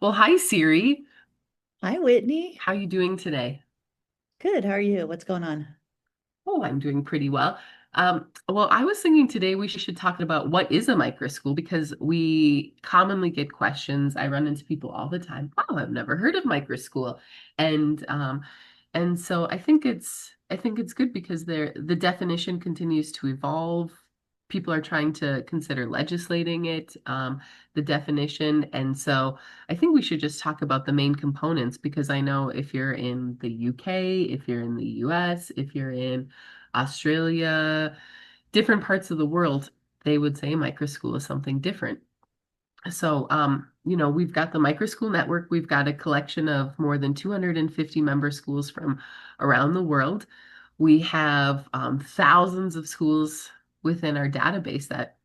Well, hi Siri. Hi, Whitney. How you doing today? Good. How are you? What's going on? Oh, I'm doing pretty well. Well, I was thinking today we should talk about what is a micro school because we commonly get questions. I run into people all the time. Oh, I've never heard of micro school. And so I think it's good because the definition continues to evolve. People are trying to consider legislating it, the definition. And so I think we should just talk about the main components because I know if you're in the UK, if you're in the US, if you're in Australia, different parts of the world, they would say micro school is something different. So, we've got the micro school network. We've got a collection of more than 250 member schools from around the world. We have thousands of schools within our database that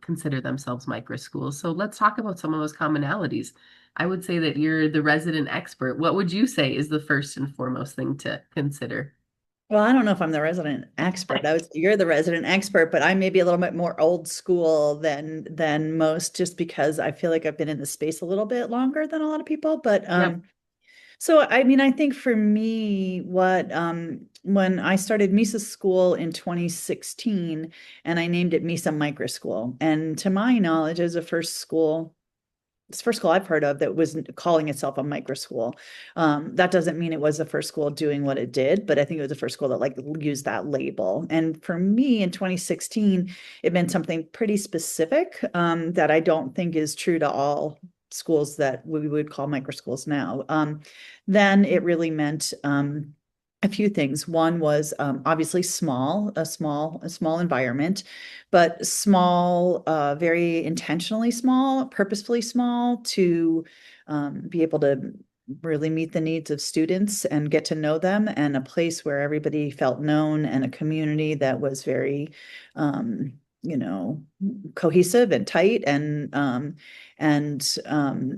consider themselves micro schools. So let's talk about some of those commonalities. I would say that you're the resident expert. What would you say is the first and foremost thing to consider? Well, I don't know if I'm the resident expert. You're the resident expert, but I may be a little bit more old school than most, just because I feel like I've been in the space a little bit longer than a lot of people. But Yep. so I mean, I think for me, what when I started Misa School in 2016, and I named it Misa Micro School, and to my knowledge, it was the first school. It's the first school I've heard of that was calling itself a micro school. That doesn't mean it was the first school doing what it did, but I think it was the first school that like used that label. And for me in 2016, it meant something pretty specific that I don't think is true to all schools that we would call micro schools now. Then it really meant a few things. One was obviously a small environment, but small, very intentionally small, purposefully small to be able to really meet the needs of students and get to know them, and a place where everybody felt known and a community that was very, um, you know, cohesive and tight and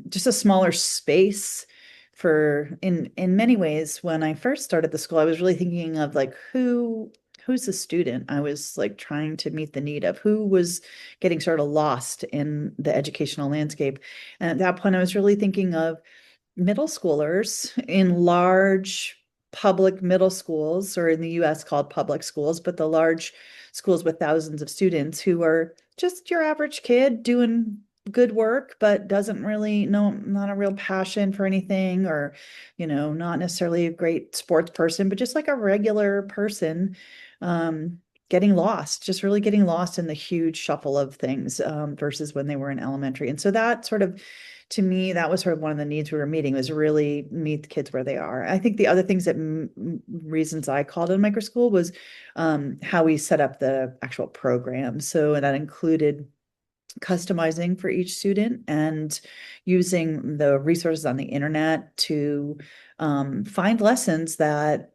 just a smaller space for in many ways. When I first started the school, I was really thinking of like who's the student. I was like trying to meet the need of who was getting sort of lost in the educational landscape. And at that point, I was really thinking of middle schoolers in large public middle schools, or in the US called public schools, but the large schools with thousands of students who are just your average kid doing good work, but doesn't really know, not a real passion for anything, or, not necessarily a great sports person, but just like a regular person, getting lost, just really getting lost in the huge shuffle of things, versus when they were in elementary. And so that sort of, to me, that was sort of one of the needs we were meeting, was really meet the kids where they are. I think the other things that reasons I called it a micro school was how we set up the actual program. So that included customizing for each student and using the resources on the internet to find lessons that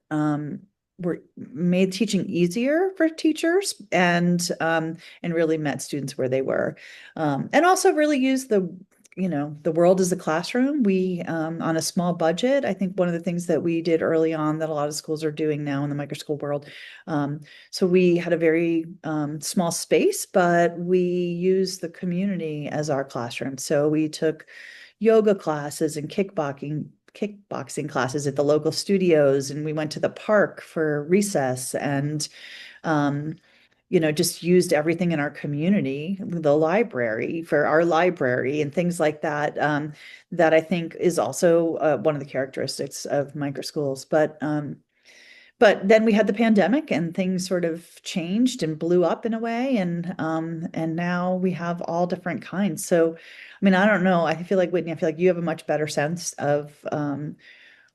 were made teaching easier for teachers, and really met students where they were, and also really use the world as a classroom. We, on a small budget, I think one of the things that we did early on that a lot of schools are doing now in the micro school world. So we had a very small space, but we used the community as our classroom. So we took yoga classes and kickboxing classes at the local studios, and we went to the park for recess, and um, just used everything in our community, the library for our library and things like that. That I think is also one of the characteristics of micro schools. But then we had the pandemic and things sort of changed and blew up in a way, and now we have all different kinds. So, I mean, I don't know. I feel like Whitney, I feel like you have a much better sense of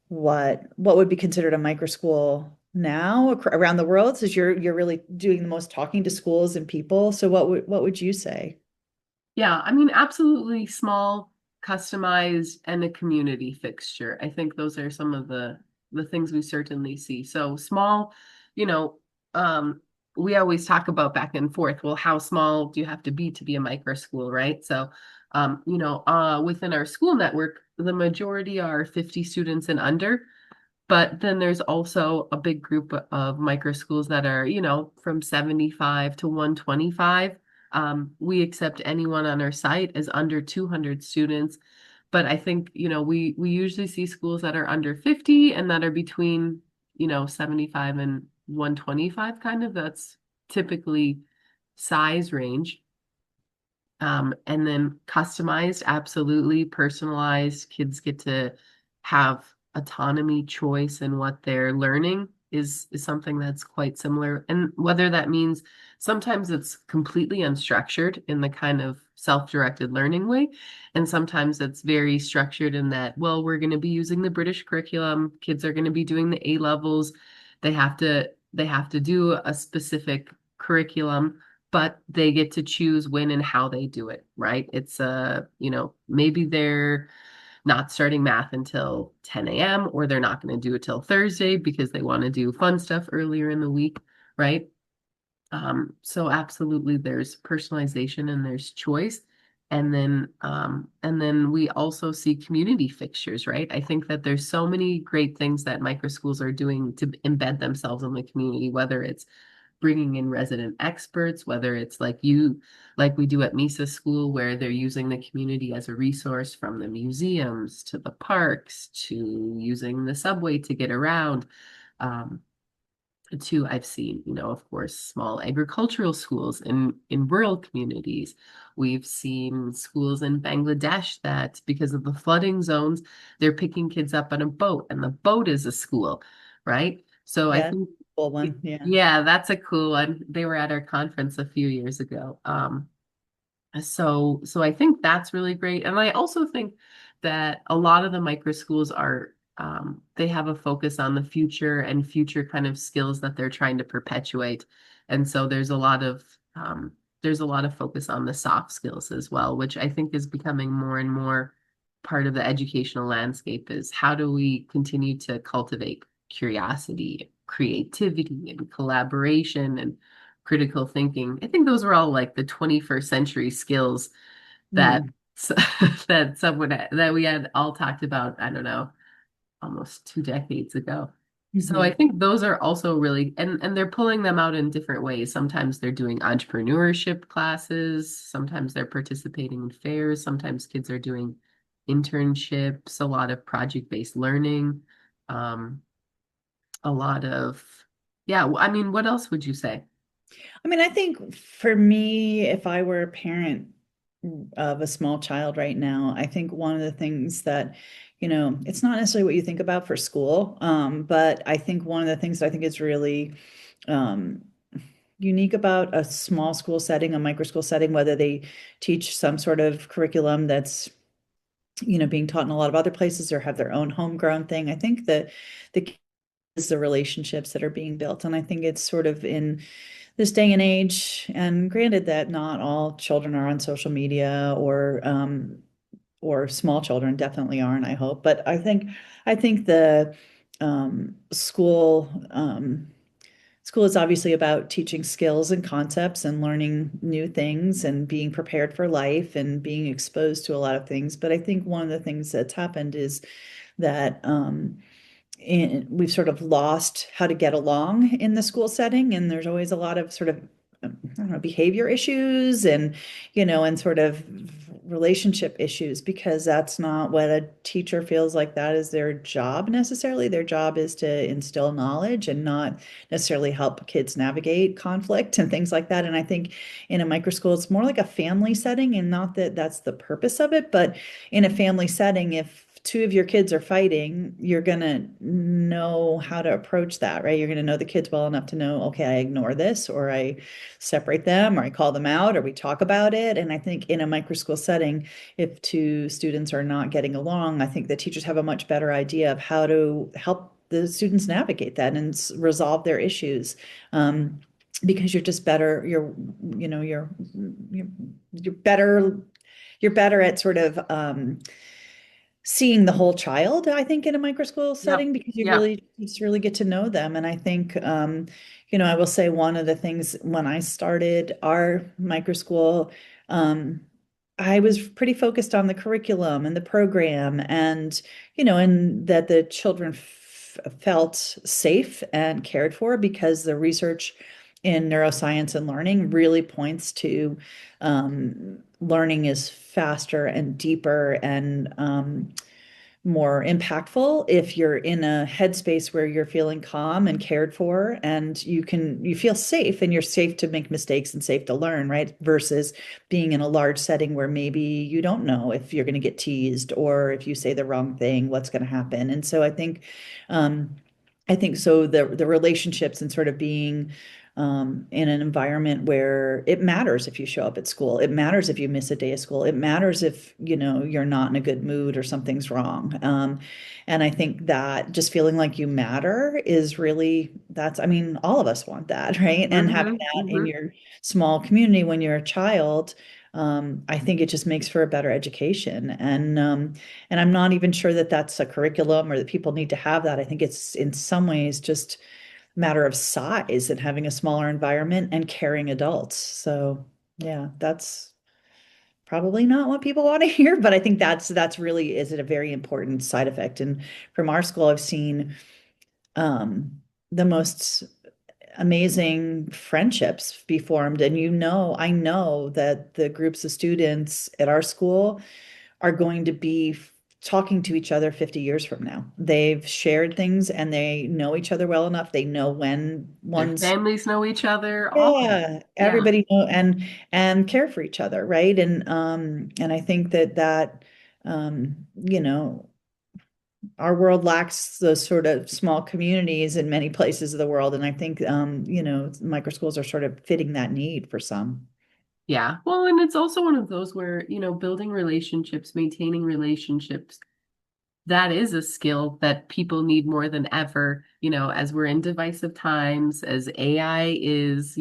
what would be considered a micro school now around the world, since you're really doing the most talking to schools and people. So what would you say? Yeah, I mean, absolutely small, customized, and a community fixture. I think those are some of the things we certainly see. So small, you know, we always talk about back and forth. Well, how small do you have to be a micro school, right? So, within our school network, the majority are 50 students and under. But then there's also a big group of micro schools that are, from 75 to 125. We accept anyone on our site as under 200 students. But I think, we usually see schools that are under 50 and that are between, 75 and 125 kind of. That's typically size range. And then customized, absolutely personalized. Kids get to have autonomy, choice in what they're learning is something that's quite similar. And whether that means sometimes it's completely unstructured in the kind of self-directed learning way, and sometimes it's very structured in that, well, we're going to be using the British curriculum. Kids are going to be doing the A levels. They have to do a specific curriculum, but they get to choose when and how they do it, right? It's maybe they're not starting math until 10 a.m. or they're not going to do it till Thursday because they want to do fun stuff earlier in the week, right? So absolutely there's personalization and there's choice. And then we also see community fixtures, right? I think that there's so many great things that micro schools are doing to embed themselves in the community, whether it's bringing in resident experts, whether it's like we do at Misa School, where they're using the community as a resource, from the museums to the parks to using the subway to get around. Um, to I've seen, of course, small agricultural schools in rural communities. We've seen schools in Bangladesh that, because of the flooding zones, they're picking kids up on a boat, and the boat is a school, right? So I Yeah, think, cool one. Yeah. yeah, that's a cool one. They were at our conference a few years ago. So I think that's really great. And I also think that a lot of the micro schools they have a focus on the future and future kind of skills that they're trying to perpetuate. And so there's a lot of focus on the soft skills as well, which I think is becoming more and more part of the educational landscape. Is how do we continue to cultivate curiosity, creativity, and collaboration and critical thinking. I think those were all like the 21st century skills that Mm. that we had all talked about, I don't know, almost 2 decades ago. So I Hmm. think those are also really, and they're pulling them out in different ways. Sometimes they're doing entrepreneurship classes, sometimes they're participating in fairs, sometimes kids are doing internships, a lot of project-based learning, um, a lot of, yeah, I mean, what else would you say? I mean, I think for me, if I were a parent of a small child right now, I think one of the things that, it's not necessarily what you think about for school, but I think one of the things that I think is really um, unique about a small school setting, a micro school setting, whether they teach some sort of curriculum that's, being taught in a lot of other places or have their own homegrown thing. I think that the key is the relationships that are being built. And I think it's sort of in this day and age, and granted that not all children are on social media or small children definitely aren't, I hope. But I think the school is obviously about teaching skills and concepts and learning new things and being prepared for life and being exposed to a lot of things. But I think one of the things that's happened is that we've sort of lost how to get along in the school setting, and there's always a lot of sort of I don't know, behavior issues and sort of relationship issues, because that's not what a teacher feels like that is their job necessarily. Their job is to instill knowledge and not necessarily help kids navigate conflict and things like that. And I think in a micro school, it's more like a family setting, and not that that's the purpose of it, but in a family setting, if two of your kids are fighting, you're going to know how to approach that, right? You're going to know the kids well enough to know, okay, I ignore this, or I separate them, or I call them out, or we talk about it. And I think in a micro school setting, if two students are not getting along, I think the teachers have a much better idea of how to help the students navigate that and resolve their issues. Because you're just better, you're, you're better, you're better at sort of seeing the whole child, I think, in a micro school Yep. setting, because Yep. you just really get to know them. And I think, I will say one of the things when I started our micro school, I was pretty focused on the curriculum and the program, and that the children felt safe and cared for, because the research in neuroscience and learning really points to learning is faster and deeper and more impactful if you're in a headspace where you're feeling calm and cared for and you feel safe and you're safe to make mistakes and safe to learn, right? Versus being in a large setting where maybe you don't know if you're going to get teased or if you say the wrong thing, what's going to happen. And so um, I think so the relationships and sort of being in an environment where it matters if you show up at school. It matters if you miss a day of school. It matters if, you're not in a good mood or something's wrong. And I think that just feeling like you matter is really, I mean, all of us want that, right? And having Hmm. that in Hmm. your small community when you're a child, I think it just makes for a better education. And I'm not even sure that that's a curriculum or that people need to have that. I think it's in some ways just matter of size and having a smaller environment and caring adults. So yeah, that's probably not what people want to hear, but I think that's really is it a very important side effect. And from our school, I've seen um, the most amazing friendships be formed. And I know that the groups of students at our school are going to be talking to each other 50 years from now. They've shared things and they know each other well enough. They know when Their one's families know each other, all of it. yeah, Yeah. everybody know and care for each other, right? And I think that our world lacks those sort of small communities in many places of the world. And I think micro schools are sort of fitting that need for some. Yeah. Well, and it's also one of those where, building relationships, maintaining relationships, that is a skill that people need more than ever, as we're in divisive times, as AI is,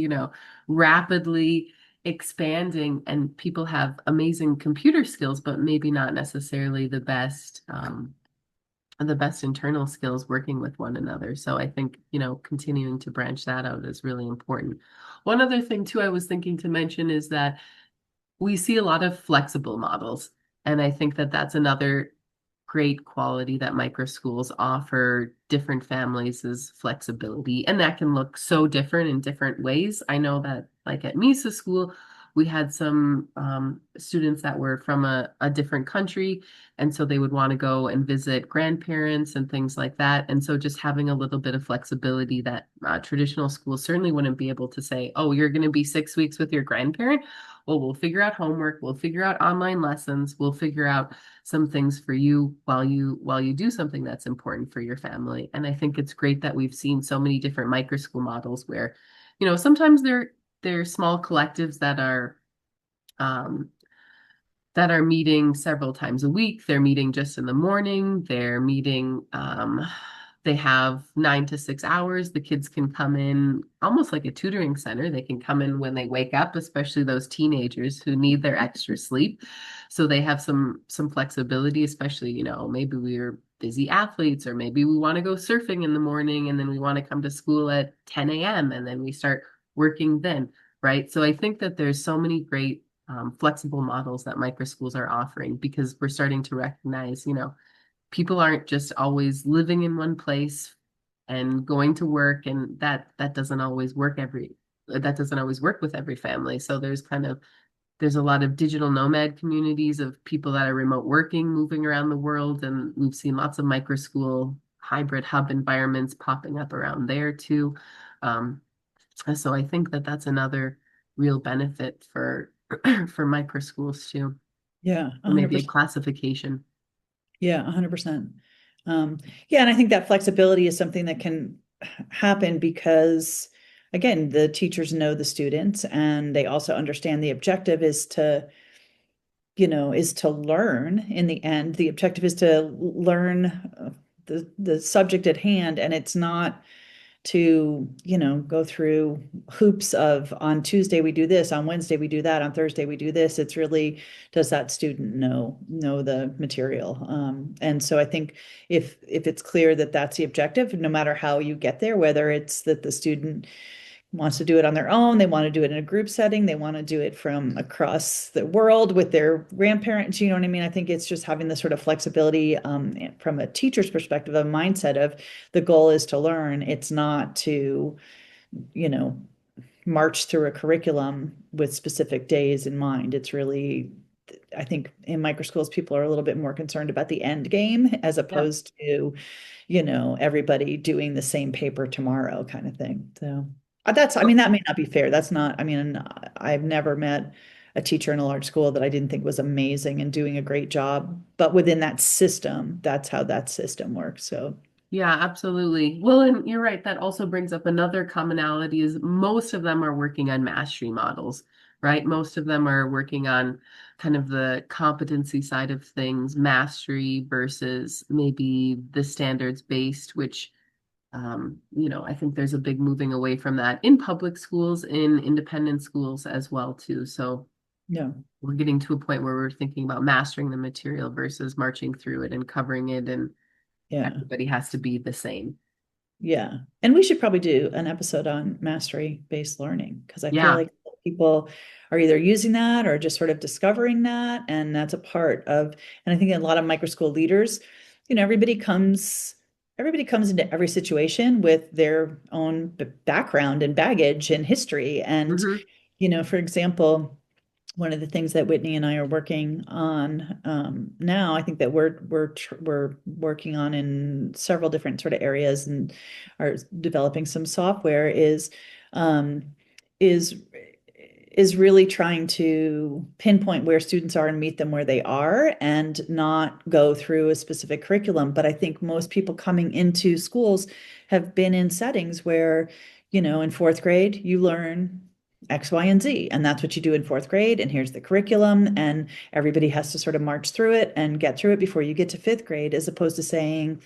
rapidly expanding and people have amazing computer skills, but maybe not necessarily the best internal skills working with one another. So I think, continuing to branch that out is really important. One other thing too, I was thinking to mention is that we see a lot of flexible models. And I think that that's another great quality that micro schools offer different families is flexibility. And that can look so different in different ways. I know that like at Misa school, we had some students that were from a different country. And so they would want to go and visit grandparents and things like that. And so just having a little bit of flexibility that traditional schools certainly wouldn't be able to say, oh, you're going to be 6 weeks with your grandparent. Well, we'll figure out homework, we'll figure out online lessons, we'll figure out some things for you while you do something that's important for your family. And I think it's great that we've seen so many different micro school models where, sometimes they're small collectives um, that are meeting several times a week. They're meeting just in the morning. They have 9 to 6 hours. The kids can come in almost like a tutoring center. They can come in when they wake up, especially those teenagers who need their extra sleep. So they have some flexibility, especially, maybe we're busy athletes, or maybe we want to go surfing in the morning and then we want to come to school at 10 a.m. and then we start working then, right? So I think that there's so many great flexible models that micro schools are offering because we're starting to recognize, people aren't just always living in one place and going to work, and that doesn't always work with every family. So there's a lot of digital nomad communities of people that are remote working, moving around the world, and we've seen lots of micro school hybrid hub environments popping up around there too. Um, so I think that that's another real benefit for for micro schools too, Yeah, or maybe a 100%. classification. Yeah, 100%. Yeah, and I think that flexibility is something that can happen because, again, the teachers know the students and they also understand the objective is to learn in the end. The objective is to learn the subject at hand, and it's not to, go through hoops of on Tuesday we do this, on Wednesday we do that, on Thursday we do this. It's really, does that student know the material? And so I think if it's clear that that's the objective, no matter how you get there, whether it's that the student wants to do it on their own, they want to do it in a group setting, they want to do it from across the world with their grandparents, you know what I mean? I think it's just having the sort of flexibility from a teacher's perspective, a mindset of the goal is to learn. It's not to, you know, march through a curriculum with specific days in mind. It's really, I think in micro schools, people are a little bit more concerned about the end game as Yeah. opposed to, everybody doing the same paper tomorrow kind of thing. So I mean, that may not be fair. That's not, I mean, I've never met a teacher in a large school that I didn't think was amazing and doing a great job. But within that system, that's how that system works. So, Yeah, absolutely. Well, and you're right. That also brings up another commonality is most of them are working on mastery models, right? Most of them are working on kind of the competency side of things, mastery versus maybe the standards based, which, I think there's a big moving away from that in public schools, in independent schools as well, too. So yeah. we're getting to a point where we're thinking about mastering the material versus marching through it and covering it, and Yeah. everybody has to be the same. Yeah. And we should probably do an episode on mastery-based learning because I feel Yeah. like people are either using that or just sort of discovering that. And that's a part of, and I think a lot of micro school leaders, everybody comes into every situation with their own background and baggage and history. And, Hmm. for example, one of the things that Whitney and I are working on now, I think that we're working on in several different sort of areas and are developing some software um, is is really trying to pinpoint where students are and meet them where they are and not go through a specific curriculum. But I think most people coming into schools have been in settings where, in fourth grade, you learn X, Y, and Z. And that's what you do in fourth grade. And here's the curriculum. And everybody has to sort of march through it and get through it before you get to fifth grade, as opposed to saying,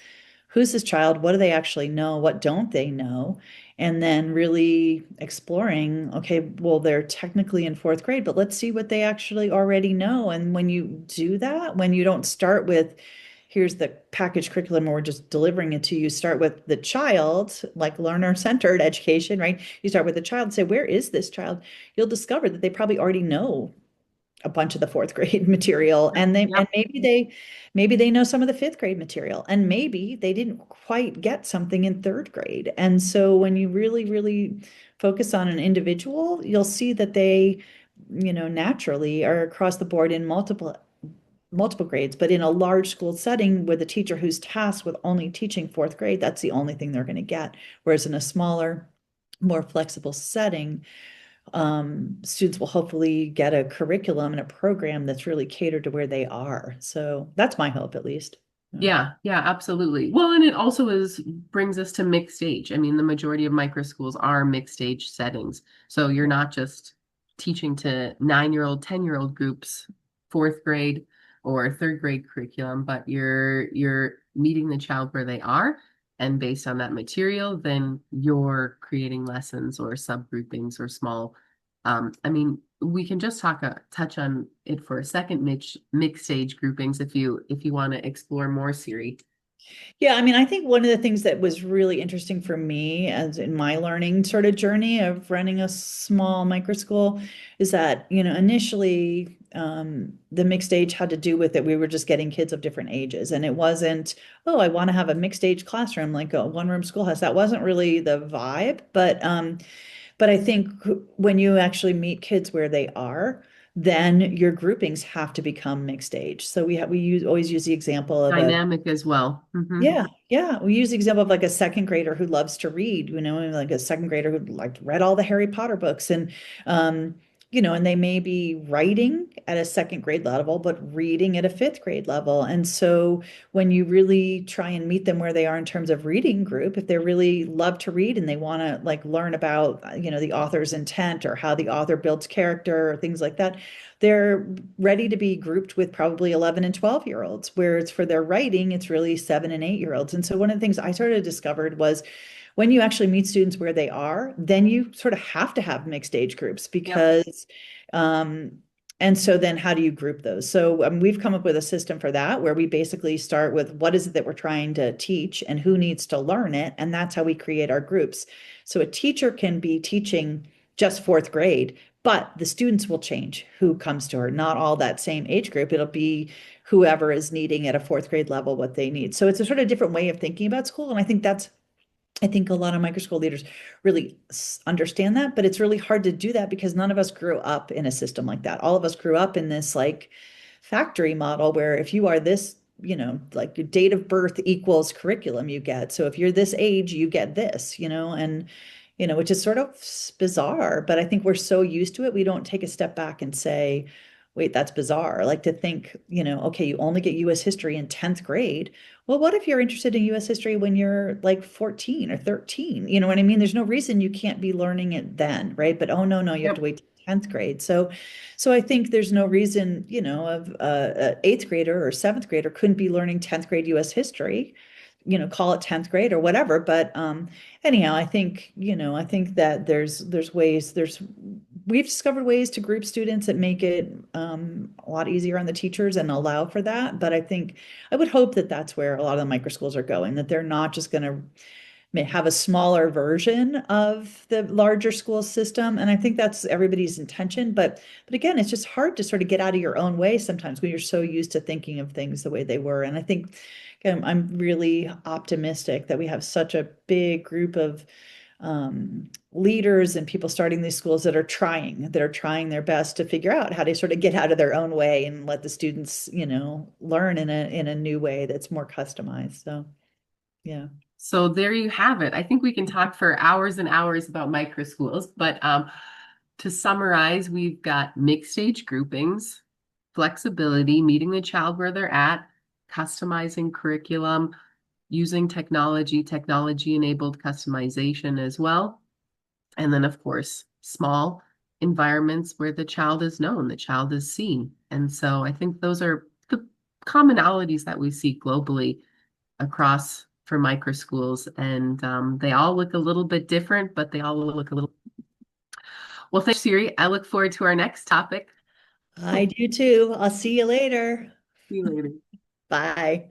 who's this child? What do they actually know? What don't they know? And then really exploring, okay, well, they're technically in fourth grade, but let's see what they actually already know. And when you do that, when you don't start with, here's the package curriculum, or we're just delivering it to you, start with the child, like learner-centered education, right? You start with the child and say, where is this child? You'll discover that they probably already know a bunch of the fourth grade material, and they and Yep. maybe they know some of the fifth grade material, and maybe they didn't quite get something in third grade. And so when you really really focus on an individual, you'll see that they naturally are across the board in multiple grades. But in a large school setting with a teacher who's tasked with only teaching fourth grade, that's the only thing they're going to get. Whereas in a smaller, more flexible setting, students will hopefully get a curriculum and a program that's really catered to where they are. So that's my hope, at least. Yeah. Yeah, yeah, absolutely. Well, and it also brings us to mixed age. I mean, the majority of micro schools are mixed age settings. So you're not just teaching to 9-year-old, 10-year-old groups, fourth grade or third grade curriculum, but you're meeting the child where they are. And based on that material, then you're creating lessons or subgroupings or small. I mean, we can just touch on it for a second, mixed age groupings if you want to explore more, Siri. Yeah, I mean, I think one of the things that was really interesting for me as in my learning sort of journey of running a small micro school is that, initially the mixed age had to do with that we were just getting kids of different ages. And it wasn't, oh, I want to have a mixed age classroom like a one-room schoolhouse. That wasn't really the vibe. But I think when you actually meet kids where they are, then your groupings have to become mixed age. So always use the example of a Dynamic as well. Hmm. yeah, yeah. We use the example of like a second grader who loves to read, like a second grader who like read all the Harry Potter books um, and they may be writing at a second grade level, but reading at a fifth grade level. And so when you really try and meet them where they are in terms of reading group, if they really love to read and they want to like learn about, the author's intent or how the author builds character or things like that, they're ready to be grouped with probably 11 and 12-year-olds, whereas for their writing, it's really 7 and 8-year-olds. And so one of the things I sort of discovered was when you actually meet students where they are, then you sort of have to have mixed age groups Yep. because, and so then how do you group those? So we've come up with a system for that where we basically start with what is it that we're trying to teach and who needs to learn it. And that's how we create our groups. So a teacher can be teaching just fourth grade, but the students will change who comes to her, not all that same age group. It'll be whoever is needing at a fourth grade level what they need. So it's a sort of different way of thinking about school. And I think that's I think a lot of micro school leaders really understand that, but it's really hard to do that because none of us grew up in a system like that. All of us grew up in this like factory model where if you are this, like your date of birth equals curriculum you get. So if you're this age, you get this, and which is sort of bizarre, but I think we're so used to it, we don't take a step back and say, wait, that's bizarre. Like to think, okay, you only get US history in 10th grade. Well, what if you're interested in US history when you're like 14 or 13? You know what I mean? There's no reason you can't be learning it then, right? But oh no, you have to Yep. wait till 10th grade. So I think there's no reason, of a eighth grader or seventh grader couldn't be learning 10th grade US history, call it 10th grade or whatever. But anyhow, I think that there's ways, we've discovered ways to group students that make it a lot easier on the teachers and allow for that. But I would hope that that's where a lot of the micro schools are going, that they're not just going to may have a smaller version of the larger school system. And I think that's everybody's intention. But again, it's just hard to sort of get out of your own way sometimes when you're so used to thinking of things the way they were. And I think I'm really optimistic that we have such a big group of leaders and people starting these schools that are trying their best to figure out how to sort of get out of their own way and let the students, learn in a new way that's more customized. So yeah. So there you have it. I think we can talk for hours and hours about micro schools, but to summarize, we've got mixed age groupings, flexibility, meeting the child where they're at, customizing curriculum, using technology, technology-enabled customization as well. And then, of course, small environments where the child is known, the child is seen. And so I think those are the commonalities that we see globally across for micro schools. And they all look a little bit different, but they all look a little. Well, thanks, Siri. I look forward to our next topic. I do too. I'll see you later. See you later. Bye.